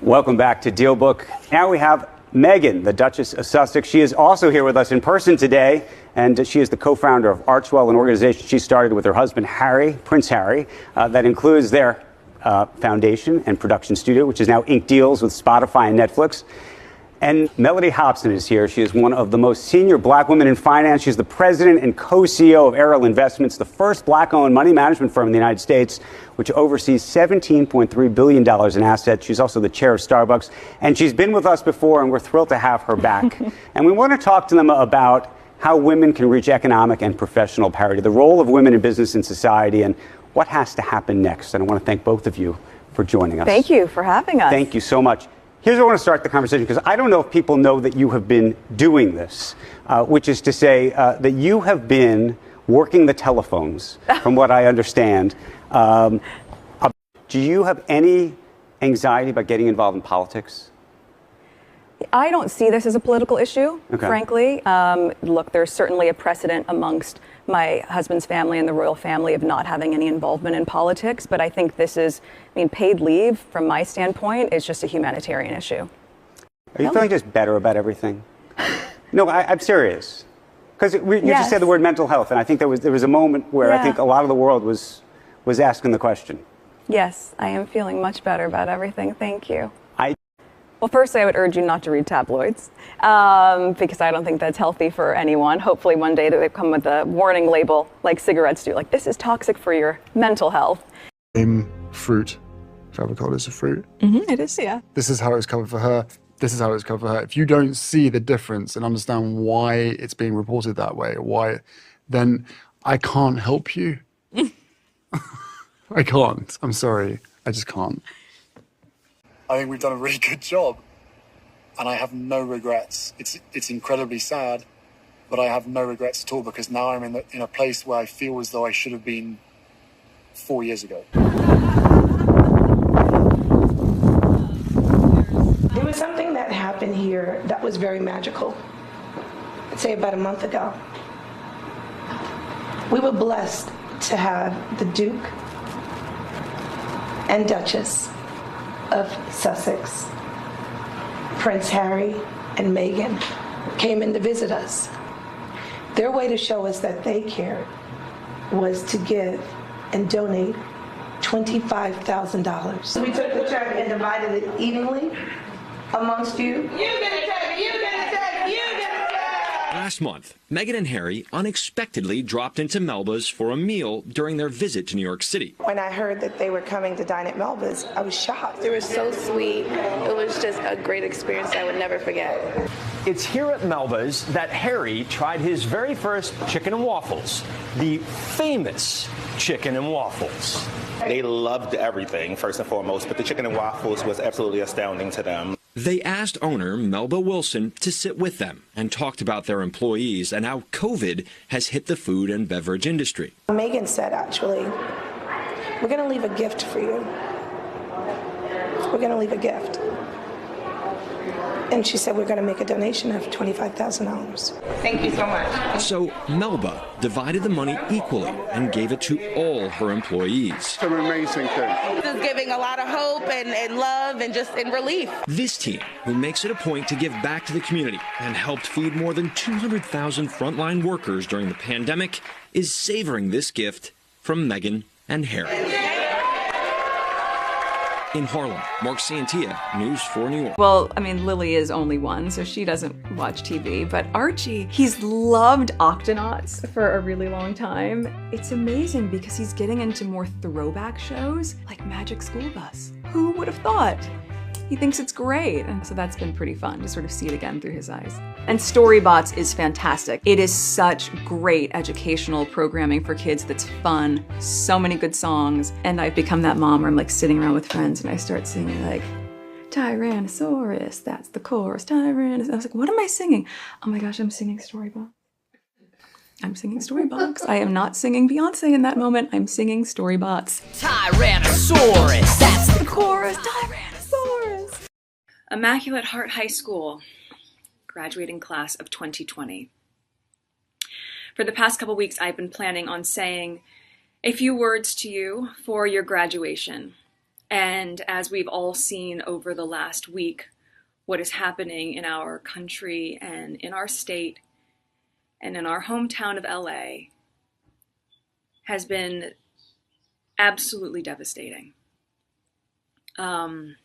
Welcome back to DealBook. Now we have Meghan, the Duchess of Sussex. She is also here with us in person today, and she is the co-founder of Archwell, an organization she started with her husband, Harry, Prince Harry, that includes their foundation and production studio, which is now ink deals with Spotify and Netflix. And Mellody Hobson is here. She is one of the most senior black women in finance. She's the president and co-CEO of Errol Investments, the first black-owned money management firm in the United States, which oversees $17.3 billion in assets. She's also the chair of Starbucks. And she's been with us before, and we're thrilled to have her back. And we want to talk to them about how women can reach economic and professional parity, the role of women in business and society, and what has to happen next. And I want to thank both of you for joining us. Thank you for having us. Thank you so much. Here's where I want to start the conversation, because I don't know if people know that you have been doing this, which is to say that you have been working the telephones, from what I understand. Do you have any anxiety about getting involved in politics? I don't see this as a political issue, frankly. Look, there's certainly a precedent amongst my husband's family and the royal family of not having any involvement in politics, but I think this is, paid leave, from my standpoint, is just a humanitarian issue. Are you feeling just better about everything? No, I'm serious. Because you just said the word mental health, and I think there was a moment where I think a lot of the world was asking the question. Yes, I am feeling much better about everything. Thank you. Well, firstly, I would urge you not to read tabloids, because I don't think that's healthy for anyone. Hopefully one day they come with a warning label like cigarettes do, like this is toxic for your mental health. Fruit. Avocado is a fruit. It is, yeah. This is how it was covered for her. This is how it was covered for her. If you don't see the difference and understand why it's being reported that way, then I can't help you. I can't. I'm sorry. I just can't. I think we've done a really good job, and I have no regrets. It's incredibly sad, but I have no regrets at all, because now I'm in a place where I feel as though I should have been 4 years ago. There was something that happened here that was very magical. I'd say about a month ago. We were blessed to have the Duke and Duchess of Sussex, Prince Harry and Meghan, came in to visit us. Their way to show us that they cared was to give and donate $25,000. We took the check and divided it evenly amongst you. You get a check, you get a check, you get a check. Last month, Meghan and Harry unexpectedly dropped into Melbas for a meal during their visit to New York City. When I heard that they were coming to dine at Melbas, I was shocked. They were so sweet. It was just a great experience I would never forget. It's here at Melbas that Harry tried his very first chicken and waffles, the famous chicken and waffles. They loved everything, first and foremost, but the chicken and waffles was absolutely astounding to them. They asked owner Melba Wilson to sit with them and talked about their employees and how COVID has hit the food and beverage industry. Meghan said, actually, we're going to leave a gift for you. We're going to leave a gift. And she said, we're going to make a donation of $25,000. Thank you so much. So Melba divided the money equally and gave it to all her employees. It's an amazing thing. This is giving a lot of hope and love and just in relief. This team, who makes it a point to give back to the community and helped feed more than 200,000 frontline workers during the pandemic, is savoring this gift from Meghan and Harry. In Harlem, Mark Santia, News 4 New York. Well, Lily is only one, so she doesn't watch TV, but Archie, he's loved Octonauts for a really long time. It's amazing because he's getting into more throwback shows like Magic School Bus. Who would have thought? He thinks it's great, and so that's been pretty fun to sort of see it again through his eyes. And Storybots is fantastic. It is such great educational programming for kids that's fun, so many good songs, and I've become that mom where I'm like sitting around with friends and I start singing like, Tyrannosaurus, that's the chorus, Tyrannosaurus. I was like, what am I singing? Oh my gosh, I'm singing Storybots. I'm singing Storybots. I am not singing Beyonce in that moment. I'm singing Storybots. Tyrannosaurus, that's the chorus, Tyrannosaurus. Immaculate Heart High School, graduating class of 2020. For the past couple weeks, I've been planning on saying a few words to you for your graduation. And as we've all seen over the last week, what is happening in our country and in our state and in our hometown of LA has been absolutely devastating. And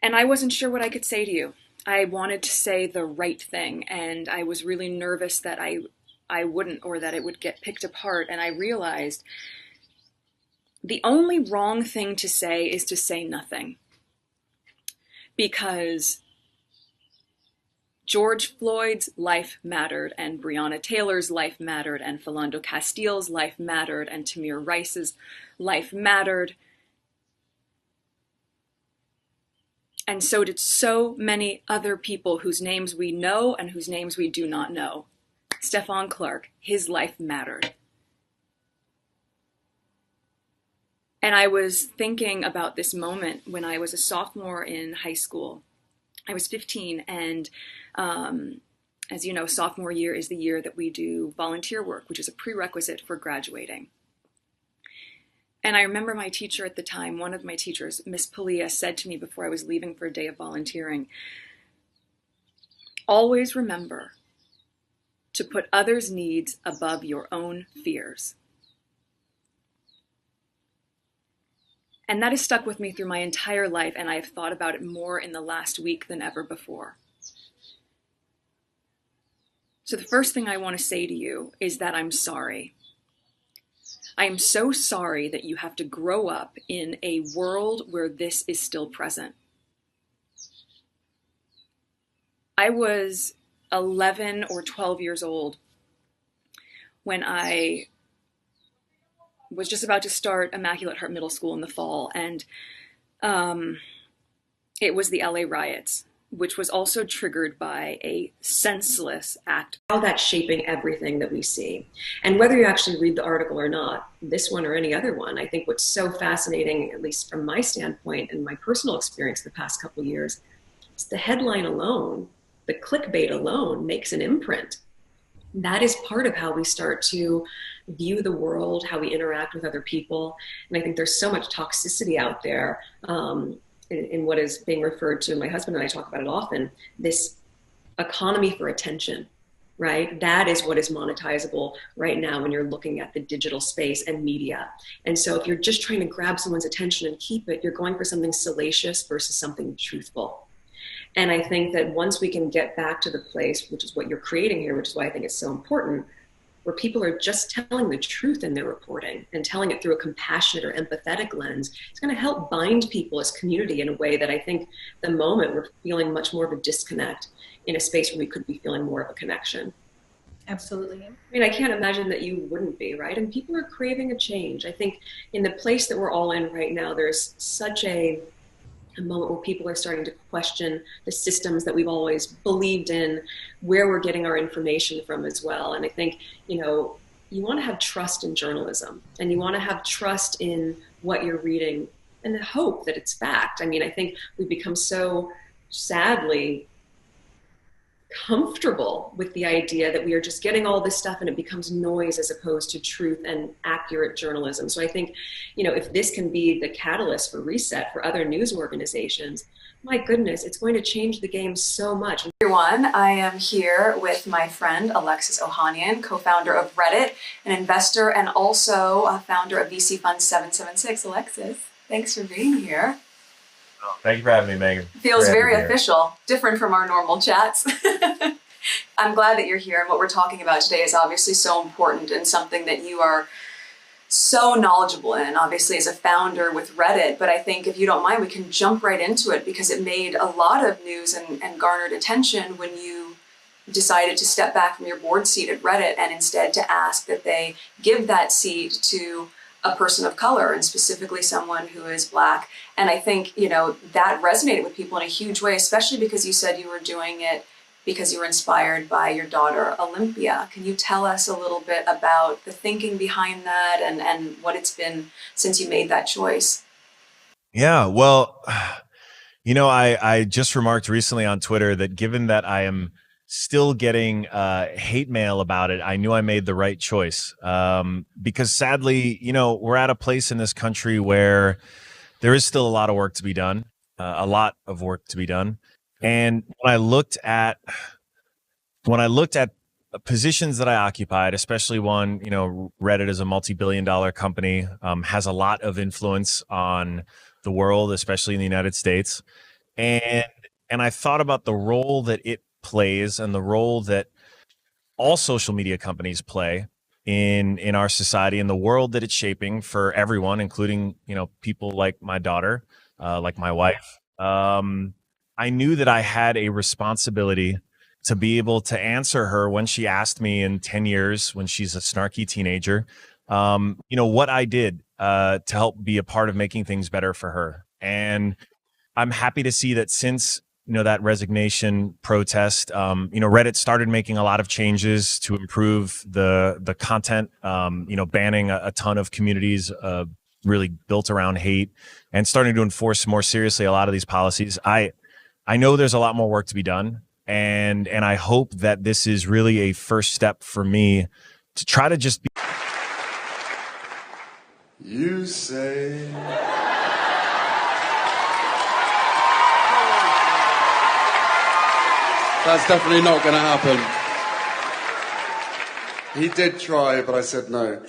I wasn't sure what I could say to you. I wanted to say the right thing, and I was really nervous that I wouldn't, or that it would get picked apart. And I realized the only wrong thing to say is to say nothing. Because George Floyd's life mattered, and Breonna Taylor's life mattered, and Philando Castile's life mattered, and Tamir Rice's life mattered. And so did so many other people whose names we know and whose names we do not know. Stephon Clark, his life mattered. And I was thinking about this moment when I was a sophomore in high school. I was 15, and as you know, sophomore year is the year that we do volunteer work, which is a prerequisite for graduating. And I remember my teacher at the time, one of my teachers, Miss Palia, said to me before I was leaving for a day of volunteering, always remember to put others' needs above your own fears. And that has stuck with me through my entire life, and I have thought about it more in the last week than ever before. So the first thing I want to say to you is that I'm sorry. I am so sorry that you have to grow up in a world where this is still present. I was 11 or 12 years old when I was just about to start Immaculate Heart Middle School in the fall, and it was the LA riots, which was also triggered by a senseless act. How that's shaping everything that we see. And whether you actually read the article or not, this one or any other one, I think what's so fascinating, at least from my standpoint and my personal experience the past couple of years, is the headline alone, the clickbait alone makes an imprint. That is part of how we start to view the world, how we interact with other people. And I think there's so much toxicity out there in what is being referred to, my husband and I talk about it often, this economy for attention, right? That is what is monetizable right now when you're looking at the digital space and media. And so if you're just trying to grab someone's attention and keep it, you're going for something salacious versus something truthful. And I think that once we can get back to the place, which is what you're creating here, which is why I think it's so important, where people are just telling the truth in their reporting and telling it through a compassionate or empathetic lens, it's going to help bind people as community in a way that I think the moment we're feeling much more of a disconnect in a space where we could be feeling more of a connection. Absolutely. I mean, I can't imagine that you wouldn't be, right? And people are craving a change. I think in the place that we're all in right now, there's such a moment where people are starting to question the systems that we've always believed in, where we're getting our information from as well. And I think, you know, you want to have trust in journalism, and you want to have trust in what you're reading and hope that it's fact. I mean, I think we've become so sadly comfortable with the idea that we are just getting all this stuff and it becomes noise as opposed to truth and accurate journalism. So I think, you know, if this can be the catalyst for reset for other news organizations, my goodness, it's going to change the game so much. Everyone, I am here with my friend Alexis Ohanian, co-founder of Reddit, an investor, and also a founder of VC Fund 776. Alexis, thanks for being here. Thank you for having me, Megan. Feels very official, different from our normal chats. I'm glad that you're here, and what we're talking about today is obviously so important and something that you are so knowledgeable in, obviously as a founder with Reddit. But I think if you don't mind, we can jump right into it, because it made a lot of news and garnered attention when you decided to step back from your board seat at Reddit and instead to ask that they give that seat to a person of color, and specifically someone who is Black. And I think, you know, that resonated with people in a huge way, especially because you said you were doing it because you were inspired by your daughter, Olympia. Can you tell us a little bit about the thinking behind that and what it's been since you made that choice? Yeah, well, you know, I just remarked recently on Twitter that given that I am still getting hate mail about it, I knew I made the right choice. Because sadly, you know, we're at a place in this country where there is still a lot of work to be done, And when I looked at positions that I occupied, especially one, Reddit is a multi-billion-dollar company, has a lot of influence on the world, especially in the United States. And I thought about the role that it plays and the role that all social media companies play in our society and the world that it's shaping for everyone, including, people like my daughter, like my wife. I knew that I had a responsibility to be able to answer her when she asked me in 10 years, when she's a snarky teenager, what I did to help be a part of making things better for her. And I'm happy to see that since that resignation protest, Reddit started making a lot of changes to improve the content, banning a ton of communities really built around hate and starting to enforce more seriously a lot of these policies. I know there's a lot more work to be done, and I hope that this is really a first step for me to try to just be. You say. That's definitely not going to happen. He did try, but I said no.